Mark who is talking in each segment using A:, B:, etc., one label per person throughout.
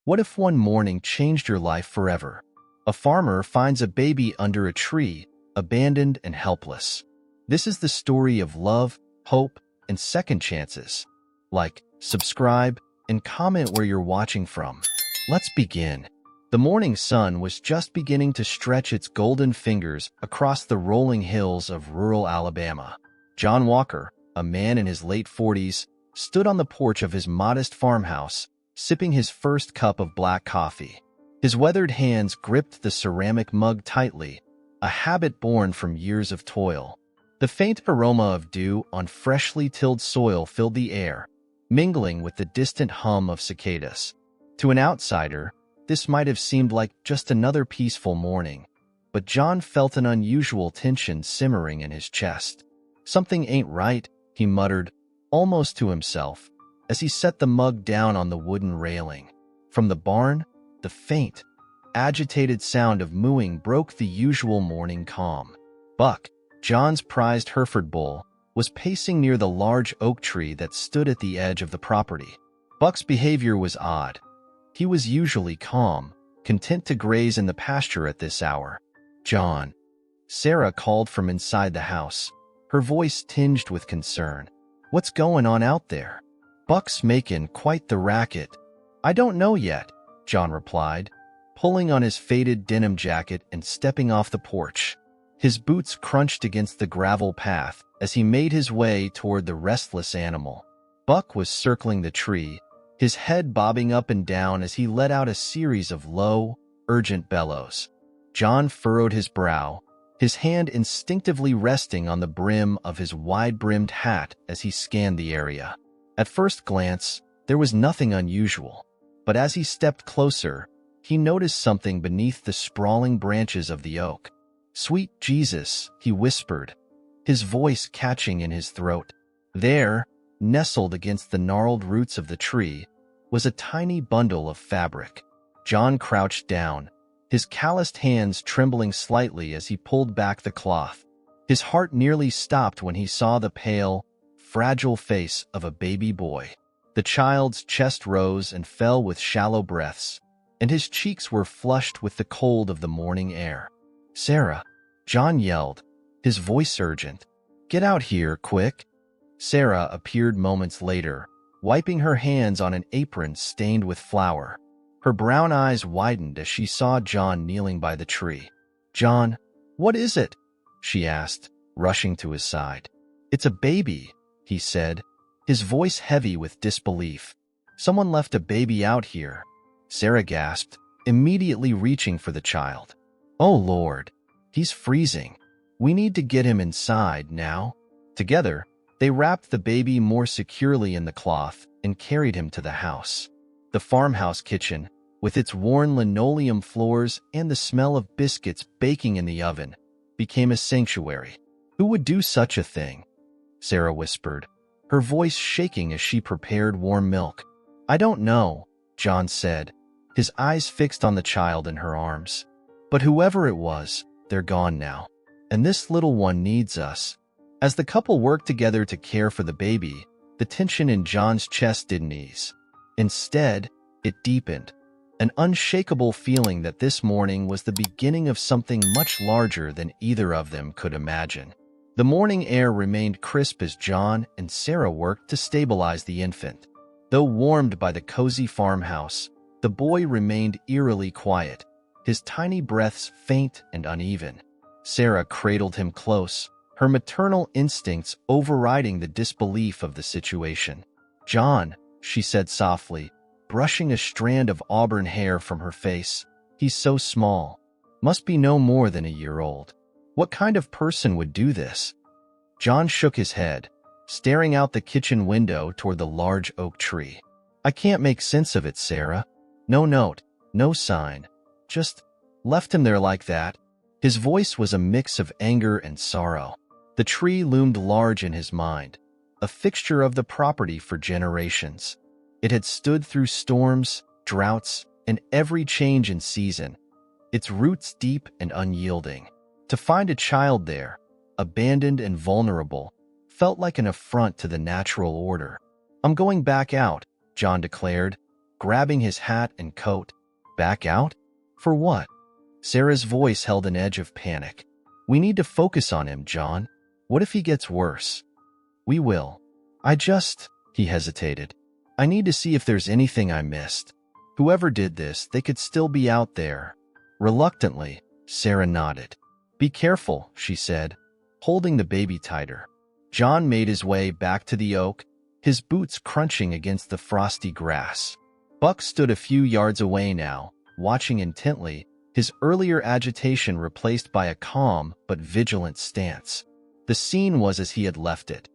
A: What if one morning changed your life forever? A farmer finds a baby under a tree, abandoned and helpless. This is the story of love, hope, and second chances. Like, subscribe, and comment where you're watching from. Let's begin. The morning sun was just beginning to stretch its golden fingers across the rolling hills of rural Alabama. John Walker, a man in his late 40s, stood on the porch of his modest farmhouse, sipping his first cup of black coffee. His weathered hands gripped the ceramic mug tightly, a habit born from years of toil. The faint aroma of dew on freshly tilled soil filled the air, mingling with the distant hum of cicadas. To an outsider, this might have seemed like just another peaceful morning, but John felt an unusual tension simmering in his chest. "Something ain't right," he muttered, almost to himself, as he set the mug down on the wooden railing. From the barn, the faint, agitated sound of mooing broke the usual morning calm. Buck, John's prized Hereford bull, was pacing near the large oak tree that stood at the edge of the property. Buck's behavior was odd. He was usually calm, content to graze in the pasture at this hour. "John," Sarah called from inside the house, her voice tinged with concern. "What's going on out there? Buck's making quite the racket." "I don't know yet," John replied, pulling on his faded denim jacket and stepping off the porch. His boots crunched against the gravel path as he made his way toward the restless animal. Buck was circling the tree, his head bobbing up and down as he let out a series of low, urgent bellows. John furrowed his brow, his hand instinctively resting on the brim of his wide-brimmed hat as he scanned the area. At first glance, there was nothing unusual, but as he stepped closer, he noticed something beneath the sprawling branches of the oak. "Sweet Jesus," he whispered, his voice catching in his throat. There, nestled against the gnarled roots of the tree, was a tiny bundle of fabric. John crouched down, his calloused hands trembling slightly as he pulled back the cloth. His heart nearly stopped when he saw the pale, fragile face of a baby boy. The child's chest rose and fell with shallow breaths, and his cheeks were flushed with the cold of the morning air. "Sarah," John yelled, his voice urgent. "Get out here, quick." Sarah appeared moments later, wiping her hands on an apron stained with flour. Her brown eyes widened as she saw John kneeling by the tree. "John, what is it?" she asked, rushing to his side. "It's a baby," he said, his voice heavy with disbelief. "Someone left a baby out here," Sarah gasped, immediately reaching for the child. "Oh Lord, he's freezing. We need to get him inside now." Together, they wrapped the baby more securely in the cloth and carried him to the house. The farmhouse kitchen, with its worn linoleum floors and the smell of biscuits baking in the oven, became a sanctuary. "Who would do such a thing?" Sarah whispered, her voice shaking as she prepared warm milk. "I don't know," John said, his eyes fixed on the child in her arms. "But whoever it was, they're gone now. And this little one needs us." As the couple worked together to care for the baby, the tension in John's chest didn't ease. Instead, it deepened, an unshakable feeling that this morning was the beginning of something much larger than either of them could imagine. The morning air remained crisp as John and Sarah worked to stabilize the infant. Though warmed by the cozy farmhouse, the boy remained eerily quiet, his tiny breaths faint and uneven. Sarah cradled him close, her maternal instincts overriding the disbelief of the situation. "John," she said softly, brushing a strand of auburn hair from her face. "He's so small. Must be no more than a year old. What kind of person would do this?" John shook his head, staring out the kitchen window toward the large oak tree. "I can't make sense of it, Sarah. No note, no sign. Just left him there like that." His voice was a mix of anger and sorrow. The tree loomed large in his mind, a fixture of the property for generations. It had stood through storms, droughts, and every change in season, its roots deep and unyielding. To find a child there, abandoned and vulnerable, felt like an affront to the natural order. "I'm going back out," John declared, grabbing his hat and coat. Back out? For what? Sarah's voice held an edge of panic. We need to focus on him, John. What if he gets worse? We will. He hesitated. I need to see if there's anything I missed. Whoever did this, they could still be out there. Reluctantly, Sarah nodded. Be careful, she said, holding the baby tighter. John made his way back to the oak, his boots crunching against the frosty grass. Buck stood a few yards away now, watching intently, his earlier agitation replaced by a calm but vigilant stance. The scene was as he had left it.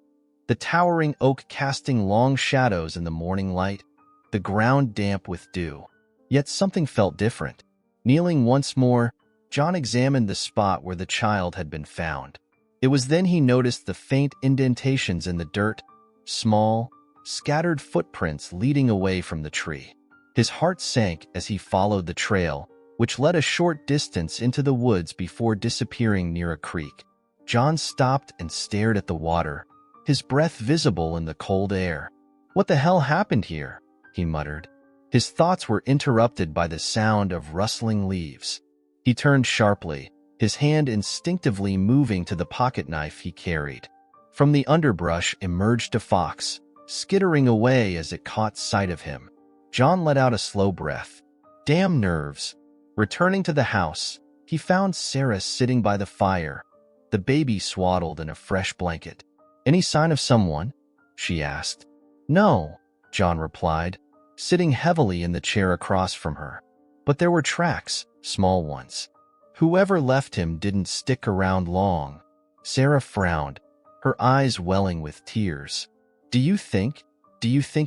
A: The towering oak casting long shadows in the morning light, the ground damp with dew. Yet something felt different. Kneeling once more, John examined the spot where the child had been found. It was then he noticed the faint indentations in the dirt, small, scattered footprints leading away from the tree. His heart sank as he followed the trail, which led a short distance into the woods before disappearing near a creek. John stopped and stared at the water, his breath visible in the cold air. What the hell happened here? He muttered. His thoughts were interrupted by the sound of rustling leaves. He turned sharply, his hand instinctively moving to the pocket knife he carried. From the underbrush emerged a fox, skittering away as it caught sight of him. John let out a slow breath. Damn nerves. Returning to the house, he found Sarah sitting by the fire, the baby swaddled in a fresh blanket. Any sign of someone? She asked. No, John replied, sitting heavily in the chair across from her. But there were tracks, small ones. Whoever left him didn't stick around long. Sarah frowned, her eyes welling with tears. Do you think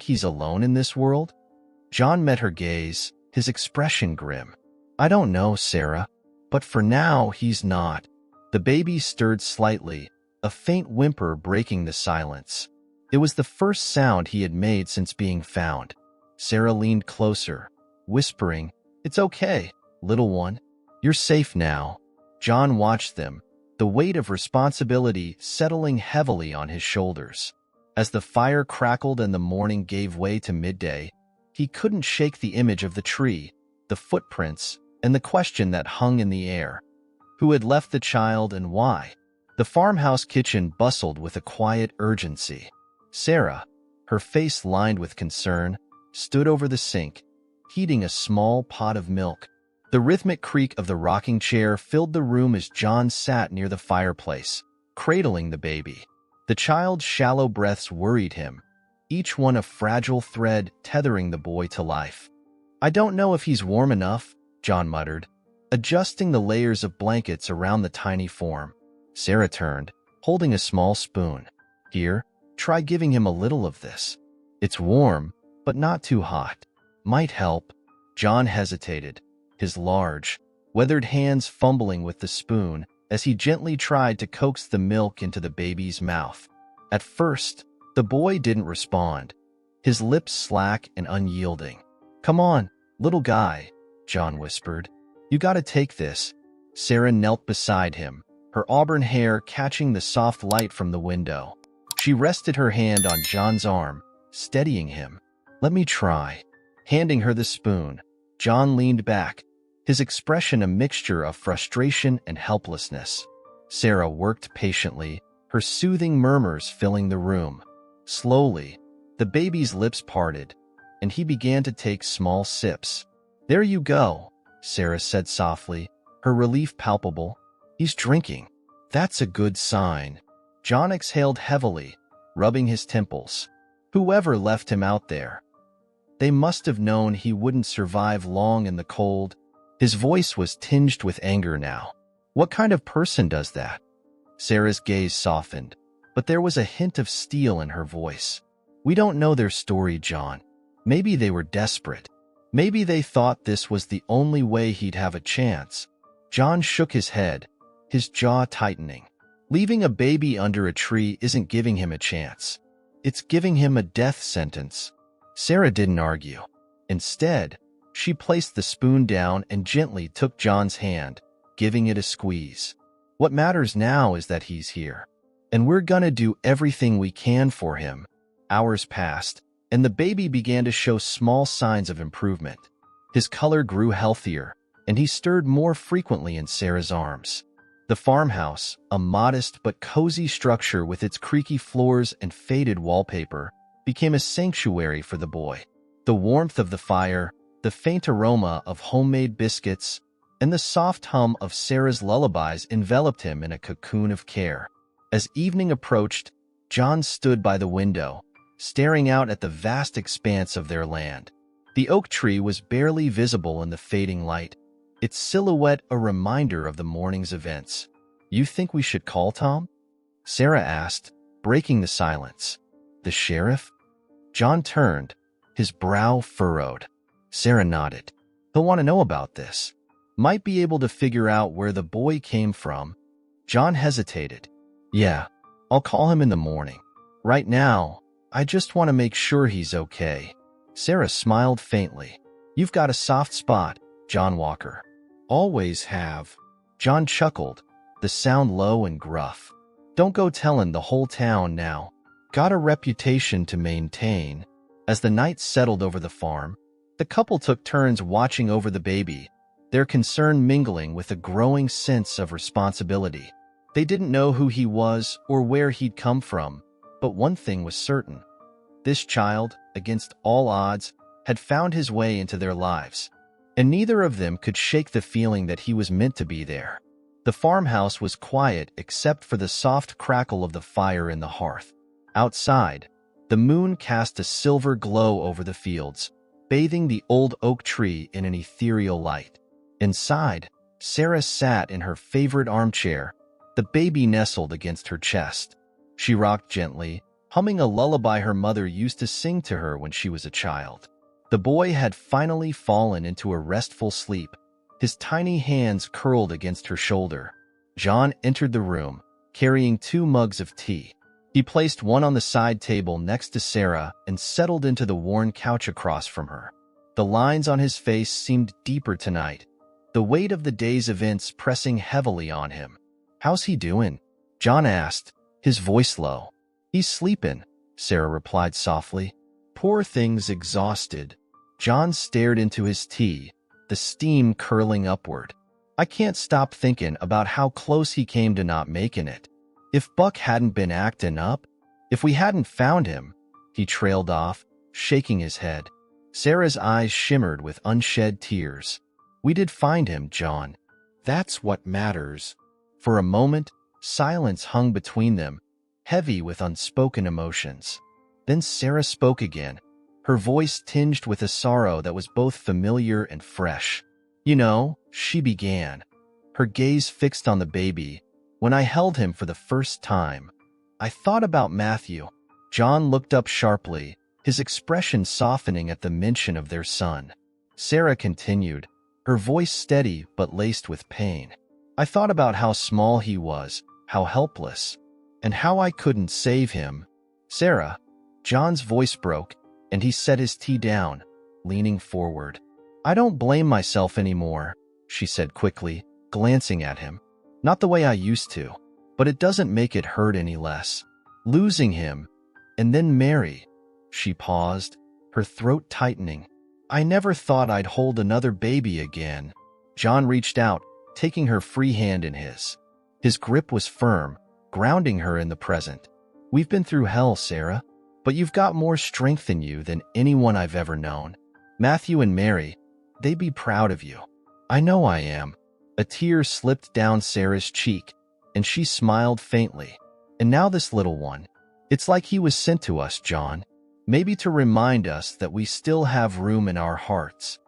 A: he's alone in this world? John met her gaze, his expression grim. I don't know, Sarah, but for now he's not. The baby stirred slightly, a faint whimper breaking the silence. It was the first sound he had made since being found. Sarah leaned closer, whispering, It's okay, little one. You're safe now. John watched them, the weight of responsibility settling heavily on his shoulders. As the fire crackled and the morning gave way to midday, he couldn't shake the image of the tree, the footprints, and the question that hung in the air. Who had left the child and why? The farmhouse kitchen bustled with a quiet urgency. Sarah, her face lined with concern, stood over the sink, heating a small pot of milk. The rhythmic creak of the rocking chair filled the room as John sat near the fireplace, cradling the baby. The child's shallow breaths worried him, each one a fragile thread tethering the boy to life. I don't know if he's warm enough, John muttered, adjusting the layers of blankets around the tiny form. Sarah turned, holding a small spoon. Here, try giving him a little of this. It's warm, but not too hot. Might help. John hesitated, his large, weathered hands fumbling with the spoon as he gently tried to coax the milk into the baby's mouth. At first, the boy didn't respond, his lips slack and unyielding. Come on, little guy, John whispered. You gotta take this. Sarah knelt beside him, her auburn hair catching the soft light from the window. She rested her hand on John's arm, steadying him. Let me try. Handing her the spoon, John leaned back, his expression a mixture of frustration and helplessness. Sarah worked patiently, her soothing murmurs filling the room. Slowly, the baby's lips parted, and he began to take small sips. There you go, Sarah said softly, her relief palpable. He's drinking. That's a good sign. John exhaled heavily, rubbing his temples. Whoever left him out there? They must have known he wouldn't survive long in the cold. His voice was tinged with anger now. What kind of person does that? Sarah's gaze softened, but there was a hint of steel in her voice. We don't know their story, John. Maybe they were desperate. Maybe they thought this was the only way he'd have a chance. John shook his head, his jaw tightening. Leaving a baby under a tree isn't giving him a chance. It's giving him a death sentence. Sarah didn't argue. Instead, she placed the spoon down and gently took John's hand, giving it a squeeze. What matters now is that he's here, and we're gonna do everything we can for him. Hours passed, and the baby began to show small signs of improvement. His color grew healthier, and he stirred more frequently in Sarah's arms. The farmhouse, a modest but cozy structure with its creaky floors and faded wallpaper, became a sanctuary for the boy. The warmth of the fire, the faint aroma of homemade biscuits, and the soft hum of Sarah's lullabies enveloped him in a cocoon of care. As evening approached, John stood by the window, staring out at the vast expanse of their land. The oak tree was barely visible in the fading light, its silhouette a reminder of the morning's events. "You think we should call Tom?" Sarah asked, breaking the silence. "The sheriff?" John turned, his brow furrowed. Sarah nodded. "He'll want to know about this. Might be able to figure out where the boy came from." John hesitated. "Yeah, I'll call him in the morning. Right now, I just want to make sure he's okay." Sarah smiled faintly. "You've got a soft spot, John Walker." "Always have." John chuckled, the sound low and gruff. "Don't go telling the whole town now. Got a reputation to maintain." As the night settled over the farm, the couple took turns watching over the baby, their concern mingling with a growing sense of responsibility. They didn't know who he was or where he'd come from, but one thing was certain. This child, against all odds, had found his way into their lives, and neither of them could shake the feeling that he was meant to be there. The farmhouse was quiet except for the soft crackle of the fire in the hearth. Outside, the moon cast a silver glow over the fields, bathing the old oak tree in an ethereal light. Inside, Sarah sat in her favorite armchair, the baby nestled against her chest. She rocked gently, humming a lullaby her mother used to sing to her when she was a child. The boy had finally fallen into a restful sleep, his tiny hands curled against her shoulder. John entered the room, carrying 2 mugs of tea. He placed one on the side table next to Sarah and settled into the worn couch across from her. The lines on his face seemed deeper tonight, the weight of the day's events pressing heavily on him. "How's he doing?" John asked, his voice low. "He's sleeping," Sarah replied softly. "Poor thing's exhausted." John stared into his tea, the steam curling upward. "I can't stop thinking about how close he came to not making it. If Buck hadn't been acting up, if we hadn't found him," he trailed off, shaking his head. Sarah's eyes shimmered with unshed tears. "We did find him, John. That's what matters." For a moment, silence hung between them, heavy with unspoken emotions. Then Sarah spoke again, her voice tinged with a sorrow that was both familiar and fresh. "You know," she began, her gaze fixed on the baby, "when I held him for the first time, I thought about Matthew." John looked up sharply, his expression softening at the mention of their son. Sarah continued, her voice steady but laced with pain. "I thought about how small he was, how helpless, and how I couldn't save him." "Sarah," John's voice broke, and he set his tea down, leaning forward. "I don't blame myself anymore," she said quickly, glancing at him. "Not the way I used to, but it doesn't make it hurt any less. Losing him, and then Mary." She paused, her throat tightening. "I never thought I'd hold another baby again." John reached out, taking her free hand in his. His grip was firm, grounding her in the present. "We've been through hell, Sarah, but you've got more strength in you than anyone I've ever known. Matthew and Mary, they'd be proud of you." "I know I am." A tear slipped down Sarah's cheek, and she smiled faintly. "And now this little one. It's like he was sent to us, John. Maybe to remind us that we still have room in our hearts."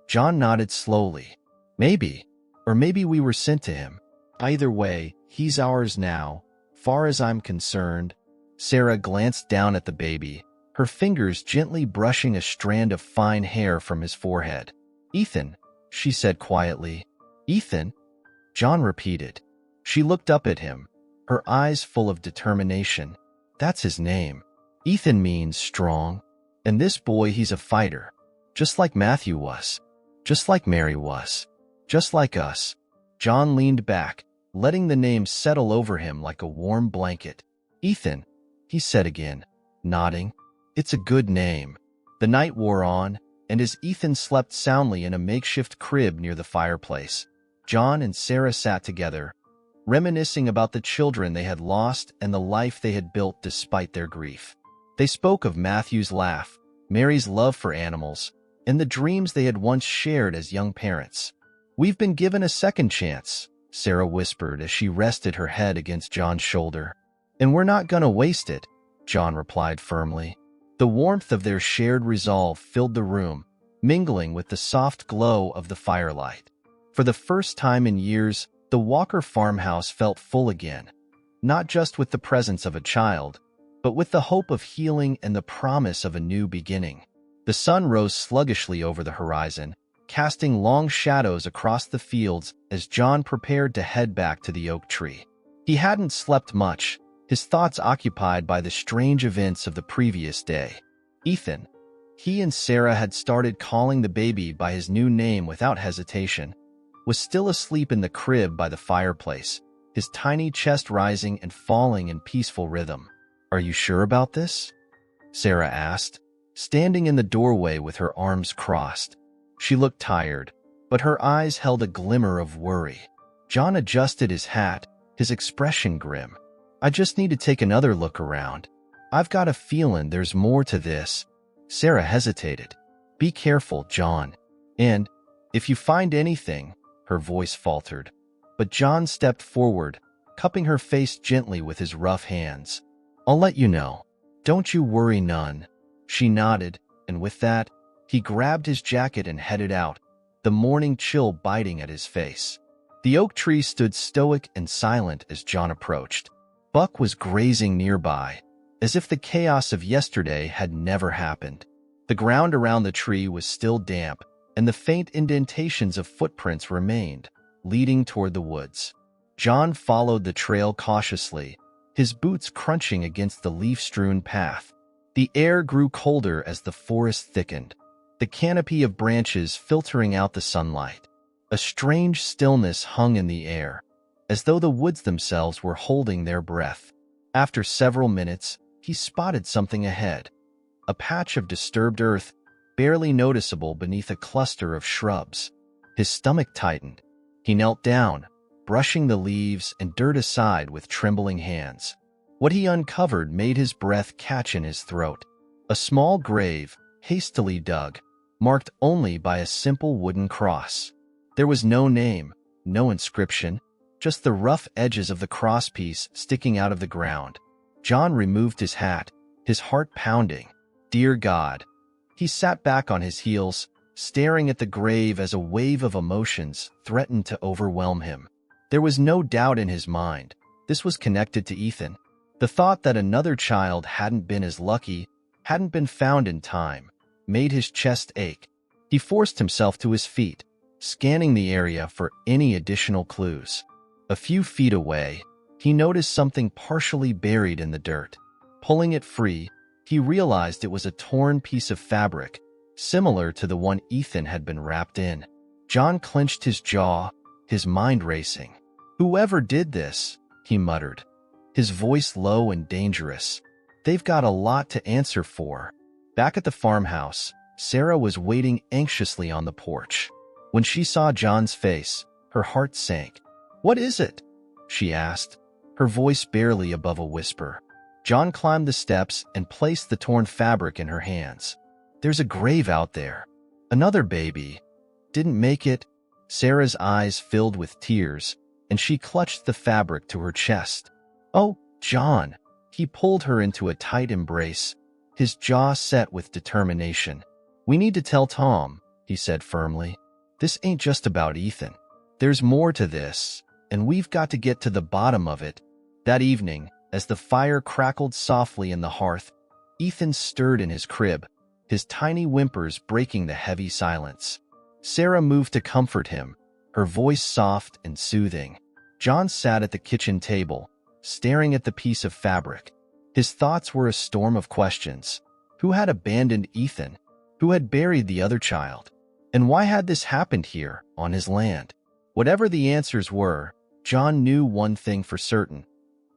A: John nodded slowly. "Maybe. Or maybe we were sent to him. Either way, he's ours now, far as I'm concerned." Sarah glanced down at the baby, her fingers gently brushing a strand of fine hair from his forehead. "Ethan," she said quietly. "Ethan?" John repeated. She looked up at him, her eyes full of determination. "That's his name. Ethan means strong. And this boy, he's a fighter. Just like Matthew was. Just like Mary was. Just like us." John leaned back, letting the name settle over him like a warm blanket. "Ethan," he said again, nodding. It's a good name. The night wore on, and as Ethan slept soundly in a makeshift crib near the fireplace, John and Sarah sat together, reminiscing about the children they had lost and the life they had built despite their grief. They spoke of Matthew's laugh, Mary's love for animals, and the dreams they had once shared as young parents. "We've been given a second chance," Sarah whispered as she rested her head against John's shoulder. "And we're not gonna waste it," John replied firmly. The warmth of their shared resolve filled the room, mingling with the soft glow of the firelight. For the first time in years, the Walker farmhouse felt full again, not just with the presence of a child, but with the hope of healing and the promise of a new beginning. The sun rose sluggishly over the horizon, casting long shadows across the fields as John prepared to head back to the oak tree. He hadn't slept much, his thoughts occupied by the strange events of the previous day. Ethan. He and Sarah had started calling the baby by his new name without hesitation, was still asleep in the crib by the fireplace, his tiny chest rising and falling in peaceful rhythm. "Are you sure about this?" Sarah asked, standing in the doorway with her arms crossed. She looked tired, but her eyes held a glimmer of worry. John adjusted his hat, his expression grim. "I just need to take another look around. I've got a feeling there's more to this." Sarah hesitated. "Be careful, John. And if you find anything," her voice faltered. But John stepped forward, cupping her face gently with his rough hands. "I'll let you know. Don't you worry none." She nodded, and with that, he grabbed his jacket and headed out, the morning chill biting at his face. The oak tree stood stoic and silent as John approached. Buck was grazing nearby, as if the chaos of yesterday had never happened. The ground around the tree was still damp, and the faint indentations of footprints remained, leading toward the woods. John followed the trail cautiously, his boots crunching against the leaf-strewn path. The air grew colder as the forest thickened, the canopy of branches filtering out the sunlight. A strange stillness hung in the air, as though the woods themselves were holding their breath. After several minutes, he spotted something ahead, a patch of disturbed earth, barely noticeable beneath a cluster of shrubs. His stomach tightened. He knelt down, brushing the leaves and dirt aside with trembling hands. What he uncovered made his breath catch in his throat. A small grave, hastily dug, marked only by a simple wooden cross. There was no name, no inscription, just the rough edges of the crosspiece sticking out of the ground. John removed his hat, his heart pounding. Dear God. He sat back on his heels, staring at the grave as a wave of emotions threatened to overwhelm him. There was no doubt in his mind. This was connected to Ethan. The thought that another child hadn't been as lucky, hadn't been found in time, made his chest ache. He forced himself to his feet, scanning the area for any additional clues. A few feet away, he noticed something partially buried in the dirt. Pulling it free, he realized it was a torn piece of fabric, similar to the one Ethan had been wrapped in. John clenched his jaw, his mind racing. "Whoever did this," he muttered, his voice low and dangerous. "They've got a lot to answer for." Back at the farmhouse, Sarah was waiting anxiously on the porch. When she saw John's face, her heart sank. "What is it?" she asked, her voice barely above a whisper. John climbed the steps and placed the torn fabric in her hands. "There's a grave out there. Another baby. Didn't make it." Sarah's eyes filled with tears, and she clutched the fabric to her chest. "Oh, John." He pulled her into a tight embrace, his jaw set with determination. "We need to tell Tom," he said firmly. "This ain't just about Ethan. There's more to this, and we've got to get to the bottom of it." That evening, as the fire crackled softly in the hearth, Ethan stirred in his crib, his tiny whimpers breaking the heavy silence. Sarah moved to comfort him, her voice soft and soothing. John sat at the kitchen table, staring at the piece of fabric. His thoughts were a storm of questions. Who had abandoned Ethan? Who had buried the other child? And why had this happened here, on his land? Whatever the answers were, John knew one thing for certain.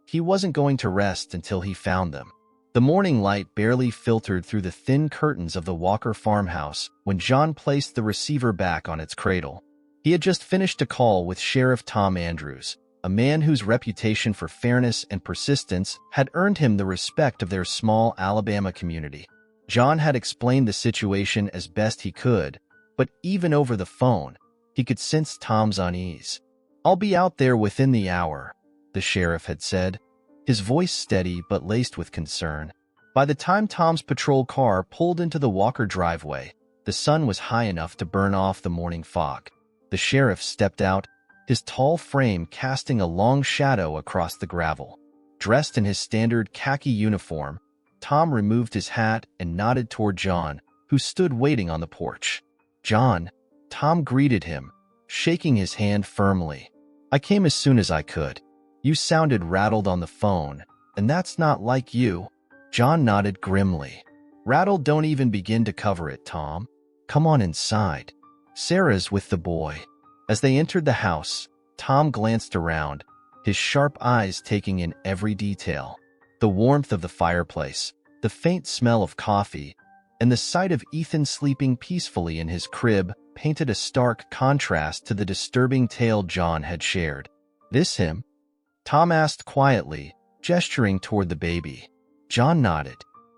A: He wasn't going to rest until he found them. The morning light barely filtered through the thin curtains of the Walker farmhouse when John placed the receiver back on its cradle. He had just finished a call with Sheriff Tom Andrews, a man whose reputation for fairness and persistence had earned him the respect of their small Alabama community. John had explained the situation as best he could, but even over the phone, he could sense Tom's unease. "I'll be out there within the hour," the sheriff had said, his voice steady but laced with concern. By the time Tom's patrol car pulled into the Walker driveway, the sun was high enough to burn off the morning fog. The sheriff stepped out, his tall frame casting a long shadow across the gravel. Dressed in his standard khaki uniform, Tom removed his hat and nodded toward John, who stood waiting on the porch. "John," Tom greeted him, shaking his hand firmly. "I came as soon as I could. You sounded rattled on the phone, and that's not like you." John nodded grimly. "Rattled don't even begin to cover it, Tom. Come on inside. Sarah's with the boy." As they entered the house, Tom glanced around, his sharp eyes taking in every detail. The warmth of the fireplace, the faint smell of coffee, and the sight of Ethan sleeping peacefully in his crib painted a stark contrast to the disturbing tale John had shared. "This him?" Tom asked quietly, gesturing toward the baby. John nodded.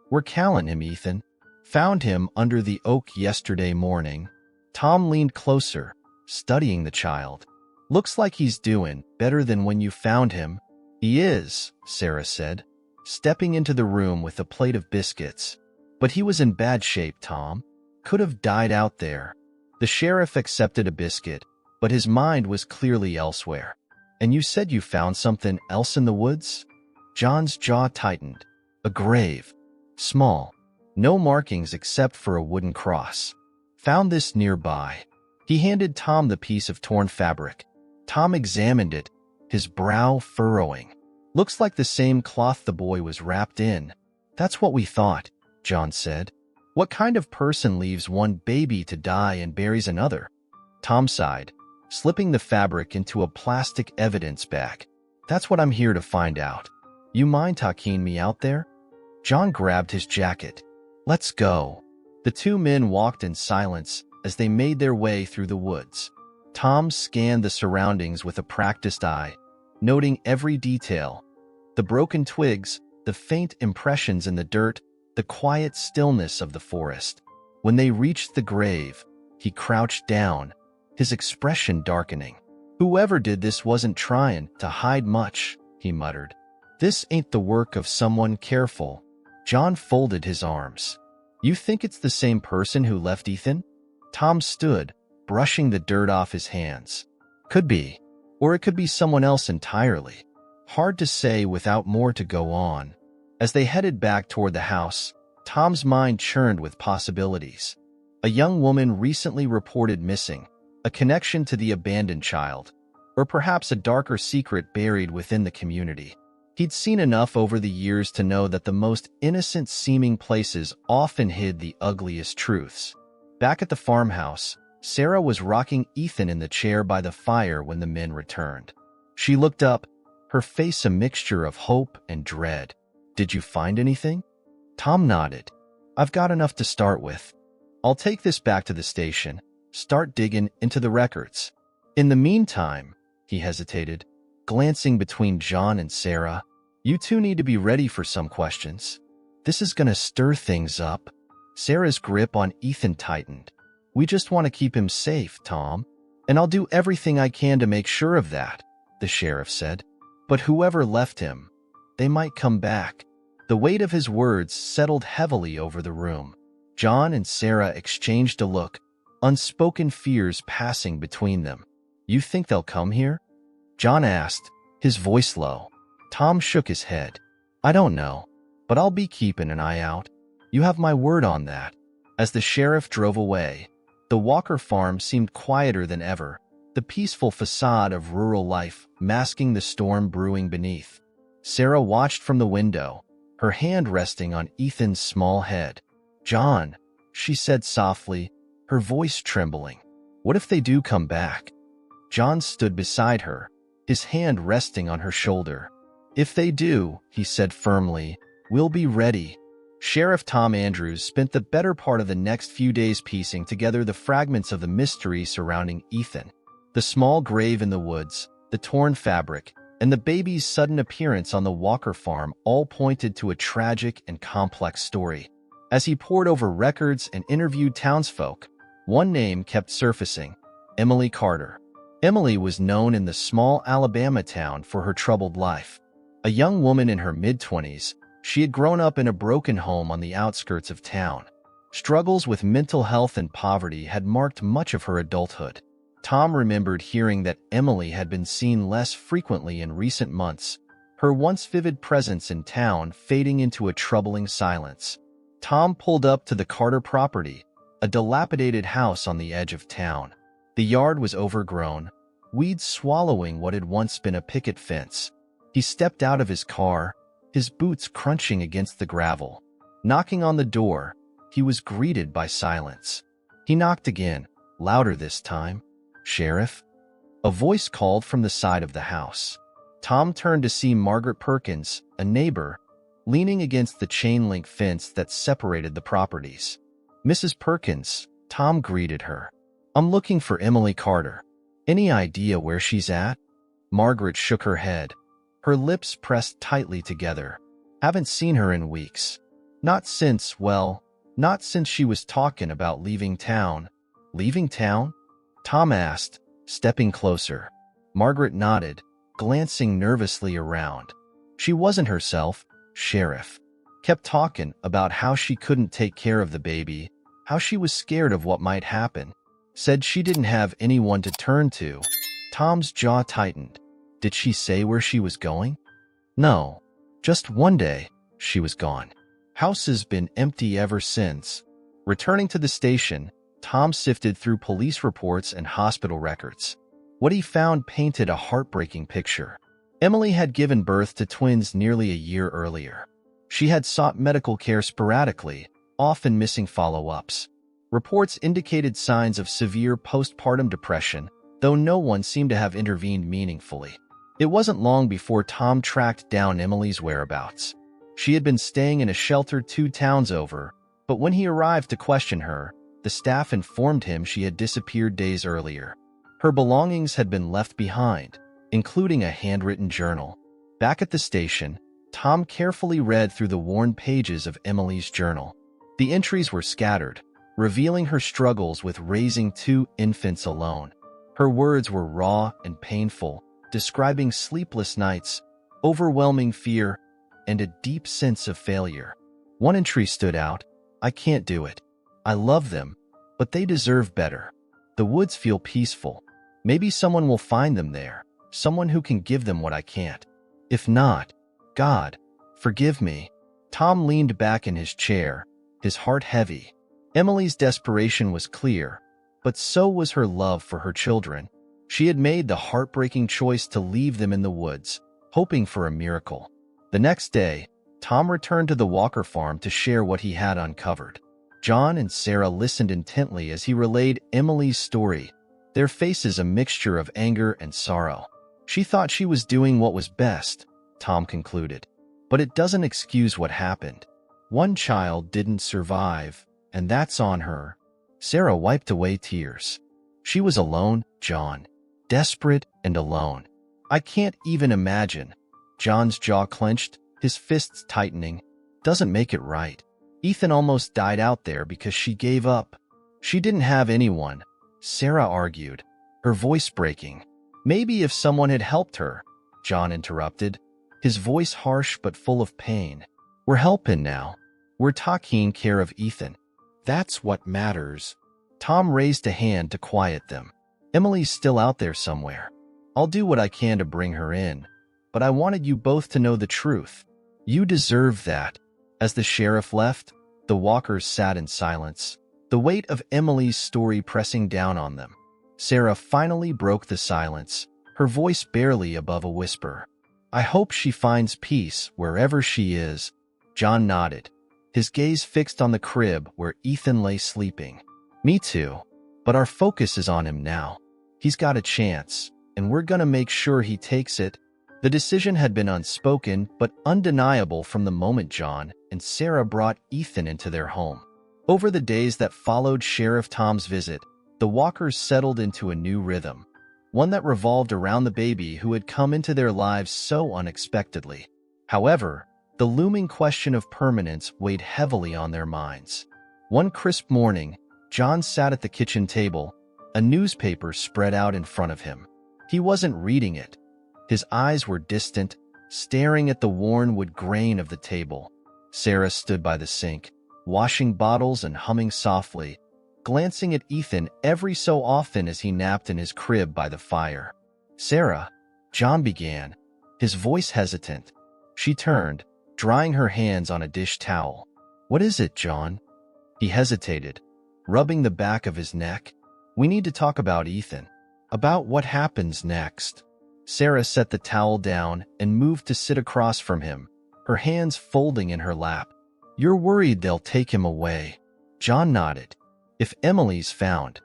A: "We're calling him Ethan. Found him under the oak yesterday morning." Tom leaned closer, studying the child. "Looks like he's doing better than when you found him." "He is," Sarah said, stepping into the room with a plate of biscuits. "But he was in bad shape, Tom. Could have died out there." The sheriff accepted a biscuit, but his mind was clearly elsewhere. "And you said you found something else in the woods?" John's jaw tightened. "A grave. Small. No markings except for a wooden cross. Found this nearby." He handed Tom the piece of torn fabric. Tom examined it, his brow furrowing. "Looks like the same cloth the boy was wrapped in." "That's what we thought," John said. "What kind of person leaves one baby to die and buries another?" Tom sighed, slipping the fabric into a plastic evidence bag. "That's what I'm here to find out. You mind taking me out there?" John grabbed his jacket. "Let's go." The two men walked in silence as they made their way through the woods. Tom scanned the surroundings with a practiced eye, noting every detail. The broken twigs, the faint impressions in the dirt, the quiet stillness of the forest. When they reached the grave, he crouched down, his expression darkening. "Whoever did this wasn't trying to hide much," he muttered. "This ain't the work of someone careful." John folded his arms. "You think it's the same person who left Ethan?" Tom stood, brushing the dirt off his hands. "Could be. Or it could be someone else entirely. Hard to say without more to go on." As they headed back toward the house, Tom's mind churned with possibilities. A young woman recently reported missing, a connection to the abandoned child, or perhaps a darker secret buried within the community. He'd seen enough over the years to know that the most innocent-seeming places often hid the ugliest truths. Back at the farmhouse, Sarah was rocking Ethan in the chair by the fire when the men returned. She looked up, her face a mixture of hope and dread. "Did you find anything?" Tom nodded. "I've got enough to start with. I'll take this back to the station, start digging into the records. In the meantime," he hesitated, glancing between John and Sarah, "you two need to be ready for some questions. This is gonna stir things up." Sarah's grip on Ethan tightened. "We just want to keep him safe, Tom. And I'll do everything I can to make sure of that," the sheriff said. "But whoever left him, they might come back." The weight of his words settled heavily over the room. John and Sarah exchanged a look, unspoken fears passing between them. "You think they'll come here?" John asked, his voice low. Tom shook his head. "I don't know, but I'll be keeping an eye out. You have my word on that." As the sheriff drove away, the Walker farm seemed quieter than ever, the peaceful facade of rural life masking the storm brewing beneath. Sarah watched from the window, her hand resting on Ethan's small head. "John," she said softly, her voice trembling, "what if they do come back?" John stood beside her, his hand resting on her shoulder. "If they do," he said firmly, We'll be ready. Sheriff Tom Andrews spent the better part of the next few days piecing together the fragments of the mystery surrounding Ethan. The small grave in the woods, the torn fabric, and the baby's sudden appearance on the Walker farm all pointed to a tragic and complex story. As he pored over records and interviewed townsfolk, one name kept surfacing: Emily Carter. Emily was known in the small Alabama town for her troubled life. A young woman in her mid-20s, she had grown up in a broken home on the outskirts of town. Struggles with mental health and poverty had marked much of her adulthood. Tom remembered hearing that Emily had been seen less frequently in recent months, her once vivid presence in town fading into a troubling silence. Tom pulled up to the Carter property, a dilapidated house on the edge of town. The yard was overgrown, weeds swallowing what had once been a picket fence. He stepped out of his car, his boots crunching against the gravel. Knocking on the door, he was greeted by silence. He knocked again, louder this time. "Sheriff?" A voice called from the side of the house. Tom turned to see Margaret Perkins, a neighbor, leaning against the chain-link fence that separated the properties. "Mrs. Perkins," Tom greeted her. "I'm looking for Emily Carter. Any idea where she's at?" Margaret shook her head, her lips pressed tightly together. "Haven't seen her in weeks. Not since she was talking about leaving town." "Leaving town?" Tom asked, stepping closer. Margaret nodded, glancing nervously around. "She wasn't herself, Sheriff. Kept talking about how she couldn't take care of the baby, how she was scared of what might happen. Said she didn't have anyone to turn to." Tom's jaw tightened. "Did she say where she was going?" "No. Just one day, she was gone. House has been empty ever since." Returning to the station, Tom sifted through police reports and hospital records. What he found painted a heartbreaking picture. Emily had given birth to twins nearly a year earlier. She had sought medical care sporadically, often missing follow-ups. Reports indicated signs of severe postpartum depression, though no one seemed to have intervened meaningfully. It wasn't long before Tom tracked down Emily's whereabouts. She had been staying in a shelter 2 towns over, but when he arrived to question her, the staff informed him she had disappeared days earlier. Her belongings had been left behind, including a handwritten journal. Back at the station, Tom carefully read through the worn pages of Emily's journal. The entries were scattered, revealing her struggles with raising 2 infants alone. Her words were raw and painful, describing sleepless nights, overwhelming fear, and a deep sense of failure. One entry stood out: "I can't do it. I love them, but they deserve better. The woods feel peaceful. Maybe someone will find them there, someone who can give them what I can't. If not, God, forgive me." Tom leaned back in his chair, his heart heavy. Emily's desperation was clear, but so was her love for her children. She had made the heartbreaking choice to leave them in the woods, hoping for a miracle. The next day, Tom returned to the Walker farm to share what he had uncovered. John and Sarah listened intently as he relayed Emily's story, their faces a mixture of anger and sorrow. "She thought she was doing what was best," Tom concluded, "but it doesn't excuse what happened. One child didn't survive, and that's on her." Sarah wiped away tears. "She was alone, John. Desperate and alone. I can't even imagine." John's jaw clenched, his fists tightening. "Doesn't make it right. Ethan almost died out there because she gave up. She didn't have anyone," Sarah argued, her voice breaking. "Maybe if someone had helped her," John interrupted, his voice harsh but full of pain. "We're helping now. We're taking care of Ethan. That's what matters." Tom raised a hand to quiet them. "Emily's still out there somewhere. I'll do what I can to bring her in, but I wanted you both to know the truth. You deserve that." As the sheriff left, the Walkers sat in silence, the weight of Emily's story pressing down on them. Sarah finally broke the silence, her voice barely above a whisper. "I hope she finds peace wherever she is." John nodded, his gaze fixed on the crib where Ethan lay sleeping. "Me too, but our focus is on him now. He's got a chance, and we're gonna make sure he takes it." The decision had been unspoken but undeniable from the moment John and Sarah brought Ethan into their home. Over the days that followed Sheriff Tom's visit, the Walkers settled into a new rhythm, one that revolved around the baby who had come into their lives so unexpectedly. However, the looming question of permanence weighed heavily on their minds. One crisp morning, John sat at the kitchen table, a newspaper spread out in front of him. He wasn't reading it. His eyes were distant, staring at the worn wood grain of the table. Sarah stood by the sink, washing bottles and humming softly, glancing at Ethan every so often as he napped in his crib by the fire. "Sarah," John began, his voice hesitant. She turned, drying her hands on a dish towel. "What is it, John?" He hesitated, rubbing the back of his neck. "We need to talk about Ethan, about what happens next." Sarah set the towel down and moved to sit across from him, her hands folding in her lap. "You're worried they'll take him away." John nodded. "If Emily's found,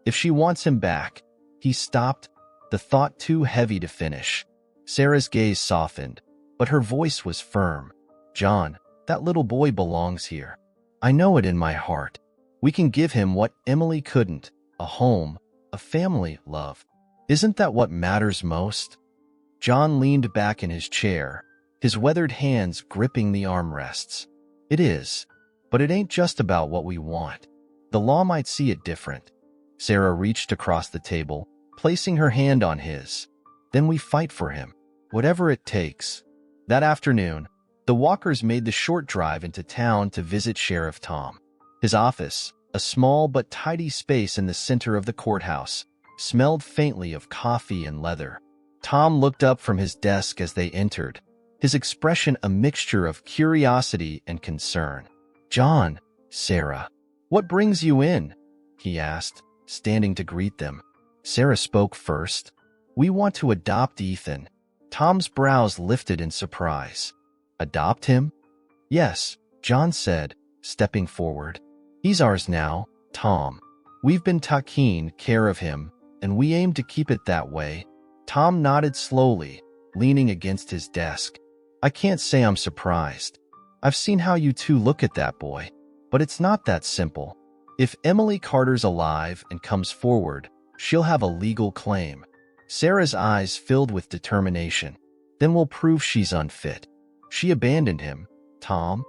A: if she wants him back." He stopped, the thought too heavy to finish. Sarah's gaze softened, but her voice was firm. "John, that little boy belongs here. I know it in my heart. We can give him what Emily couldn't, a home, a family, love. Isn't that what matters most?" John leaned back in his chair, his weathered hands gripping the armrests. "It is, but it ain't just about what we want. The law might see it different." Sarah reached across the table, placing her hand on his. "Then we fight for him, whatever it takes." That afternoon, the Walkers made the short drive into town to visit Sheriff Tom. His office, a small but tidy space in the center of the courthouse, smelled faintly of coffee and leather. Tom looked up from his desk as they entered, his expression a mixture of curiosity and concern. "John, Sarah, what brings you in?" he asked, standing to greet them. Sarah spoke first. "We want to adopt Ethan." Tom's brows lifted in surprise. "Adopt him?" "Yes," John said, stepping forward. "He's ours now, Tom. We've been taking care of him, and we aim to keep it that way." Tom nodded slowly, leaning against his desk. "I can't say I'm surprised. I've seen how you two look at that boy, but it's not that simple. If Emily Carter's alive and comes forward, she'll have a legal claim." Sarah's eyes filled with determination. "Then we'll prove she's unfit. She abandoned him, Tom.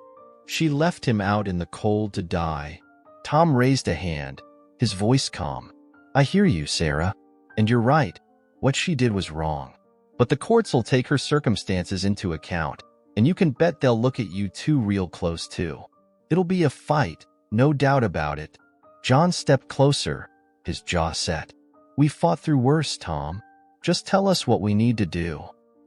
A: She left him out in the cold to die." Tom raised a hand, his voice calm. "I hear you, Sarah, and you're right. What she did was wrong. But the courts'll take her circumstances into account, and you can bet they'll look at you two real close too. It'll be a fight, no doubt about it." John stepped closer, his jaw set. "We fought through worse, Tom. Just tell us what we need to do."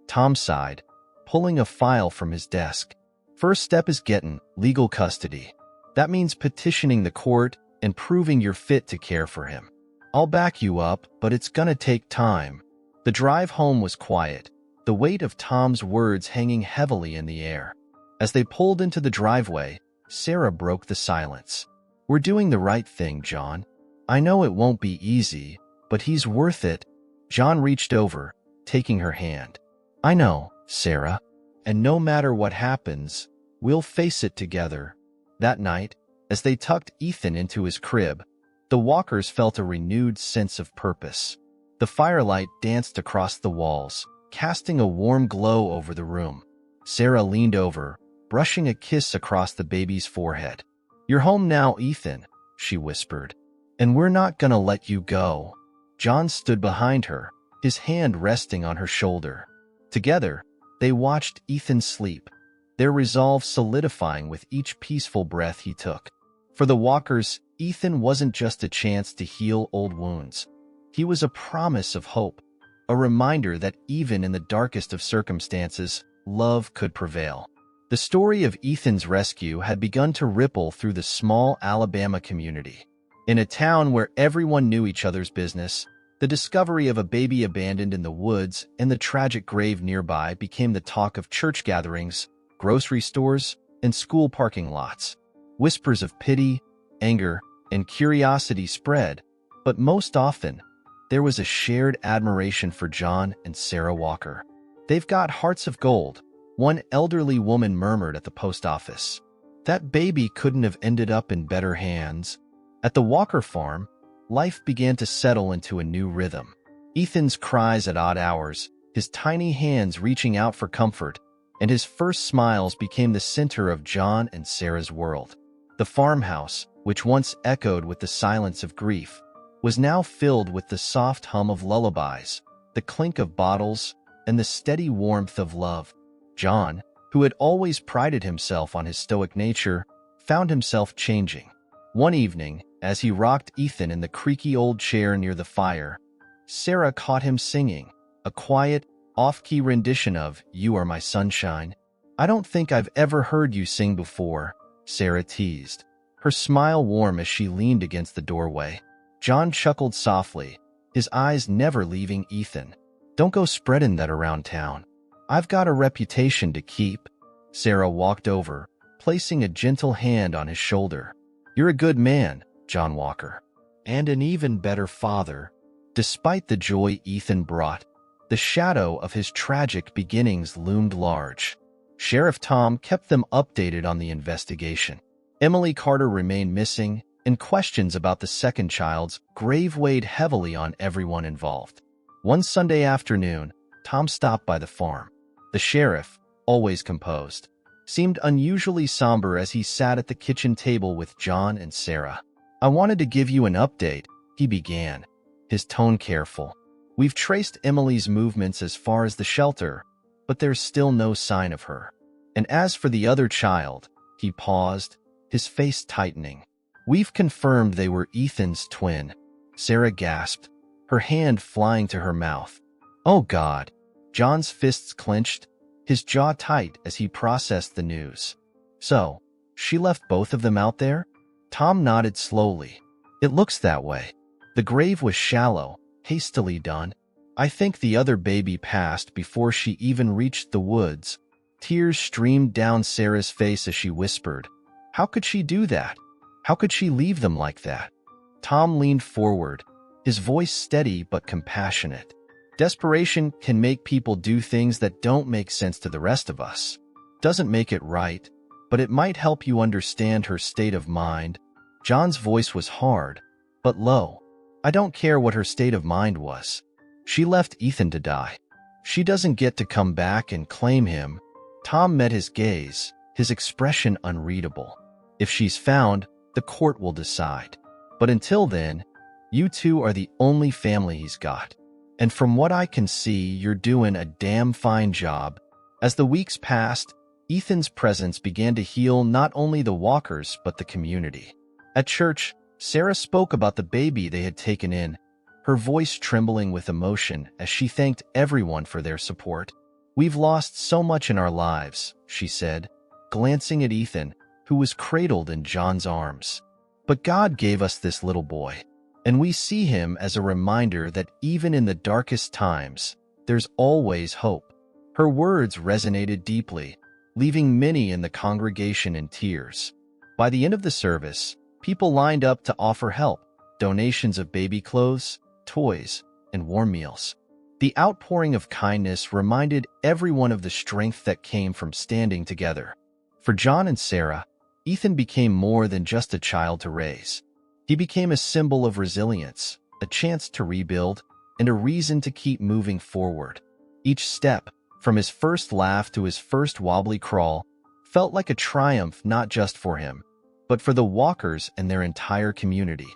A: Tom sighed, pulling a file from his desk. "First step is getting legal custody. That means petitioning the court and proving you're fit to care for him. I'll back you up, but it's gonna take time." The drive home was quiet, the weight of Tom's words hanging heavily in the air. As they pulled into the driveway, Sarah broke the silence. "We're doing the right thing, John. I know it won't be easy, but he's worth it." John reached over, taking her hand. "I know, Sarah, and no matter what happens, we'll face it together." That night, as they tucked Ethan into his crib, the Walkers felt a renewed sense of purpose. The firelight danced across the walls, casting a warm glow over the room. Sarah leaned over, brushing a kiss across the baby's forehead. "You're home now, Ethan," she whispered, "and we're not gonna let you go." John stood behind her, his hand resting on her shoulder. Together, they watched Ethan sleep, their resolve solidifying with each peaceful breath he took. For the Walkers, Ethan wasn't just a chance to heal old wounds. He was a promise of hope, a reminder that even in the darkest of circumstances, love could prevail. The story of Ethan's rescue had begun to ripple through the small Alabama community. In a town where everyone knew each other's business, the discovery of a baby abandoned in the woods and the tragic grave nearby became the talk of church gatherings, grocery stores, and school parking lots. Whispers of pity, anger, and curiosity spread, but most often, there was a shared admiration for John and Sarah Walker. They've got hearts of gold, one elderly woman murmured at the post office. That baby couldn't have ended up in better hands. At the Walker farm, life began to settle into a new rhythm. Ethan's cries at odd hours, his tiny hands reaching out for comfort, and his first smiles became the center of John and Sarah's world. The farmhouse, which once echoed with the silence of grief, was now filled with the soft hum of lullabies, the clink of bottles, and the steady warmth of love. John, who had always prided himself on his stoic nature, found himself changing. One evening, as he rocked Ethan in the creaky old chair near the fire, Sarah caught him singing, a quiet, off-key rendition of "You Are My Sunshine." "I don't think I've ever heard you sing before," Sarah teased, her smile warm as she leaned against the doorway. John chuckled softly, his eyes never leaving Ethan. "Don't go spreading that around town. I've got a reputation to keep." Sarah walked over, placing a gentle hand on his shoulder. "You're a good man, John Walker, and an even better father." Despite the joy Ethan brought, the shadow of his tragic beginnings loomed large. Sheriff Tom kept them updated on the investigation. Emily Carter remained missing, and questions about the second child's grave weighed heavily on everyone involved. One Sunday afternoon, Tom stopped by the farm. The sheriff, always composed, seemed unusually somber as he sat at the kitchen table with John and Sarah. "I wanted to give you an update," he began, his tone careful. "We've traced Emily's movements as far as the shelter, but there's still no sign of her. And as for the other child," he paused, his face tightening. "We've confirmed they were Ethan's twin." Sarah gasped, her hand flying to her mouth. "Oh God." John's fists clenched, his jaw tight as he processed the news. "So, she left both of them out there?" Tom nodded slowly. "It looks that way. The grave was shallow, hastily done. I think the other baby passed before she even reached the woods." Tears streamed down Sarah's face as she whispered, "How could she do that? How could she leave them like that?" Tom leaned forward, his voice steady but compassionate. "Desperation can make people do things that don't make sense to the rest of us. Doesn't make it right, but it might help you understand her state of mind." John's voice was hard, but low. "I don't care what her state of mind was. She left Ethan to die. She doesn't get to come back and claim him." Tom met his gaze, his expression unreadable. "If she's found, the court will decide. But until then, you two are the only family he's got. And from what I can see, you're doing a damn fine job." As the weeks passed, Ethan's presence began to heal not only the Walkers but the community. At church, Sarah spoke about the baby they had taken in, her voice trembling with emotion as she thanked everyone for their support. "We've lost so much in our lives," she said, glancing at Ethan, who was cradled in John's arms. "But God gave us this little boy, and we see him as a reminder that even in the darkest times, there's always hope." Her words resonated deeply, leaving many in the congregation in tears. By the end of the service, people lined up to offer help, donations of baby clothes, toys, and warm meals. The outpouring of kindness reminded everyone of the strength that came from standing together. For John and Sarah, Ethan became more than just a child to raise. He became a symbol of resilience, a chance to rebuild, and a reason to keep moving forward. Each step, from his first laugh to his first wobbly crawl, felt like a triumph not just for him, but for the Walkers and their entire community.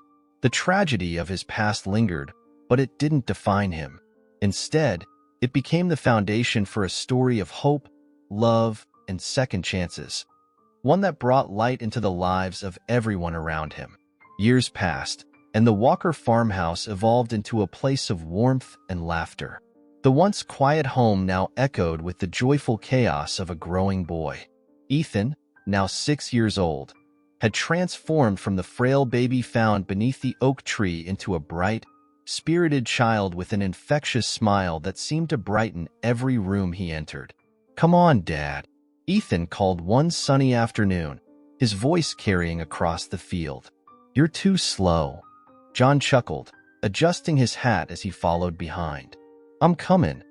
A: The tragedy of his past lingered, but it didn't define him. Instead, it became the foundation for a story of hope, love, and second chances, one that brought light into the lives of everyone around him. Years passed, and the Walker farmhouse evolved into a place of warmth and laughter. The once quiet home now echoed with the joyful chaos of a growing boy. Ethan, now 6 years old, had transformed from the frail baby found beneath the oak tree into a bright, spirited child with an infectious smile that seemed to brighten every room he entered. "Come on, Dad," Ethan called one sunny afternoon, his voice carrying across the field. "You're too slow." John chuckled, adjusting his hat as he followed behind. I'm coming.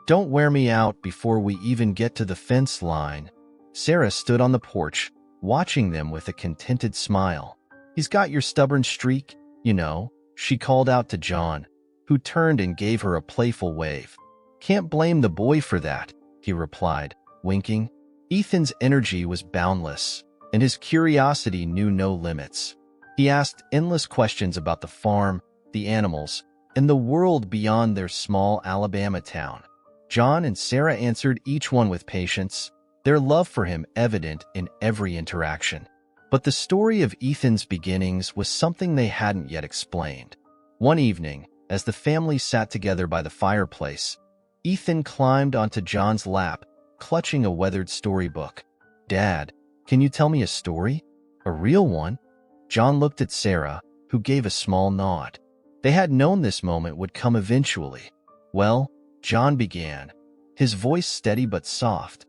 A: Don't wear me out before we even get to the fence line. Sarah stood on the porch, watching them with a contented smile. He's got your stubborn streak, you know, she called out to John, who turned and gave her a playful wave. Can't blame the boy for that, he replied, winking. Ethan's energy was boundless, and his curiosity knew no limits. He asked endless questions about the farm, the animals, and the world beyond their small Alabama town. John and Sarah answered each one with patience, their love for him evident in every interaction. But the story of Ethan's beginnings was something they hadn't yet explained. One evening, as the family sat together by the fireplace, Ethan climbed onto John's lap, clutching a weathered storybook. "Dad, can you tell me a story? A real one?" John looked at Sarah, who gave a small nod. They had known this moment would come eventually. "Well," John began, his voice steady but soft.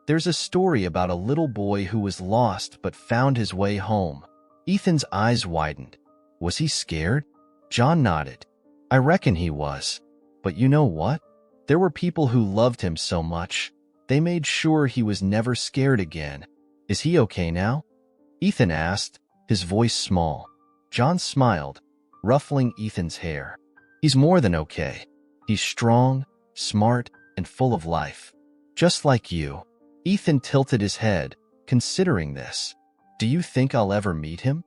A: "There's a story about a little boy who was lost but found his way home." Ethan's eyes widened. "Was he scared?" John nodded. "I reckon he was. But you know what? There were people who loved him so much, they made sure he was never scared again. Is he okay now?" Ethan asked, his voice small. John smiled, ruffling Ethan's hair. "He's more than okay. He's strong, smart, and full of life. Just like you." Ethan tilted his head, considering this. "Do you think I'll ever meet him?"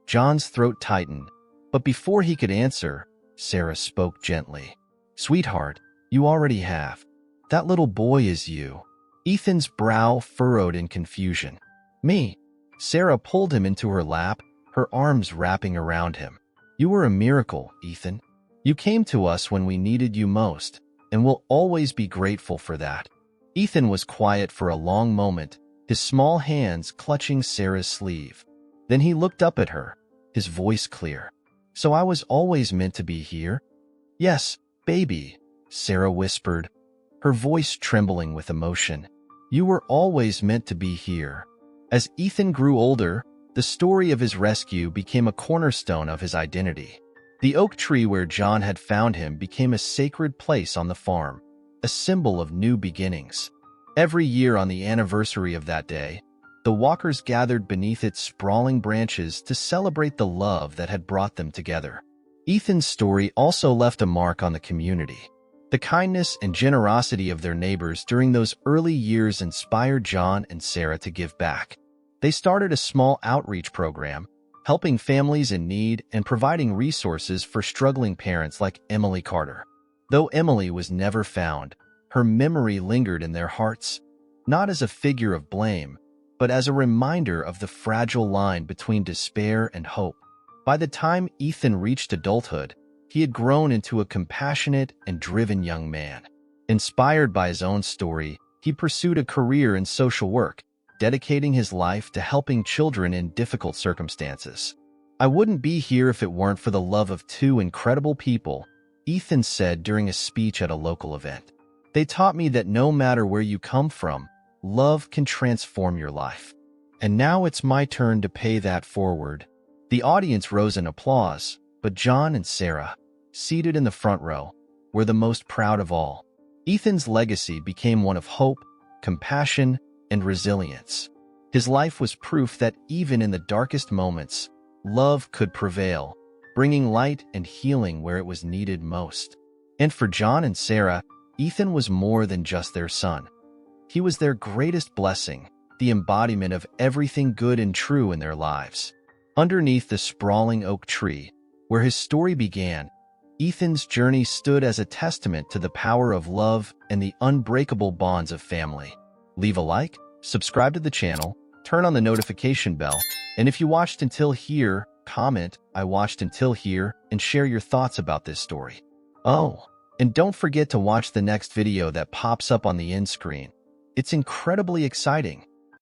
A: John's throat tightened, but before he could answer, Sarah spoke gently. "Sweetheart, you already have. That little boy is you." Ethan's brow furrowed in confusion. "Me?" Sarah pulled him into her lap, her arms wrapping around him. "You were a miracle, Ethan. You came to us when we needed you most, and we'll always be grateful for that." Ethan was quiet for a long moment, his small hands clutching Sarah's sleeve. Then he looked up at her, his voice clear. "So I was always meant to be here?" "Yes, baby," Sarah whispered, her voice trembling with emotion. "You were always meant to be here." As Ethan grew older, the story of his rescue became a cornerstone of his identity. The oak tree where John had found him became a sacred place on the farm, a symbol of new beginnings. Every year on the anniversary of that day, the Walkers gathered beneath its sprawling branches to celebrate the love that had brought them together. Ethan's story also left a mark on the community. The kindness and generosity of their neighbors during those early years inspired John and Sarah to give back. They started a small outreach program, helping families in need and providing resources for struggling parents like Emily Carter. Though Emily was never found, her memory lingered in their hearts, not as a figure of blame, but as a reminder of the fragile line between despair and hope. By the time Ethan reached adulthood, he had grown into a compassionate and driven young man. Inspired by his own story, he pursued a career in social work, dedicating his life to helping children in difficult circumstances. "I wouldn't be here if it weren't for the love of two incredible people," Ethan said during a speech at a local event. "They taught me that no matter where you come from, love can transform your life. And now it's my turn to pay that forward." The audience rose in applause, but John and Sarah, seated in the front row, were the most proud of all. Ethan's legacy became one of hope, compassion, and resilience. His life was proof that even in the darkest moments, love could prevail, bringing light and healing where it was needed most. And for John and Sarah, Ethan was more than just their son. He was their greatest blessing, the embodiment of everything good and true in their lives. Underneath the sprawling oak tree, where his story began, Ethan's journey stood as a testament to the power of love and the unbreakable bonds of family. Leave a like, subscribe to the channel, turn on the notification bell, and if you watched until here, comment, "I watched until here," and share your thoughts about this story. Oh, and don't forget to watch the next video that pops up on the end screen. It's incredibly exciting.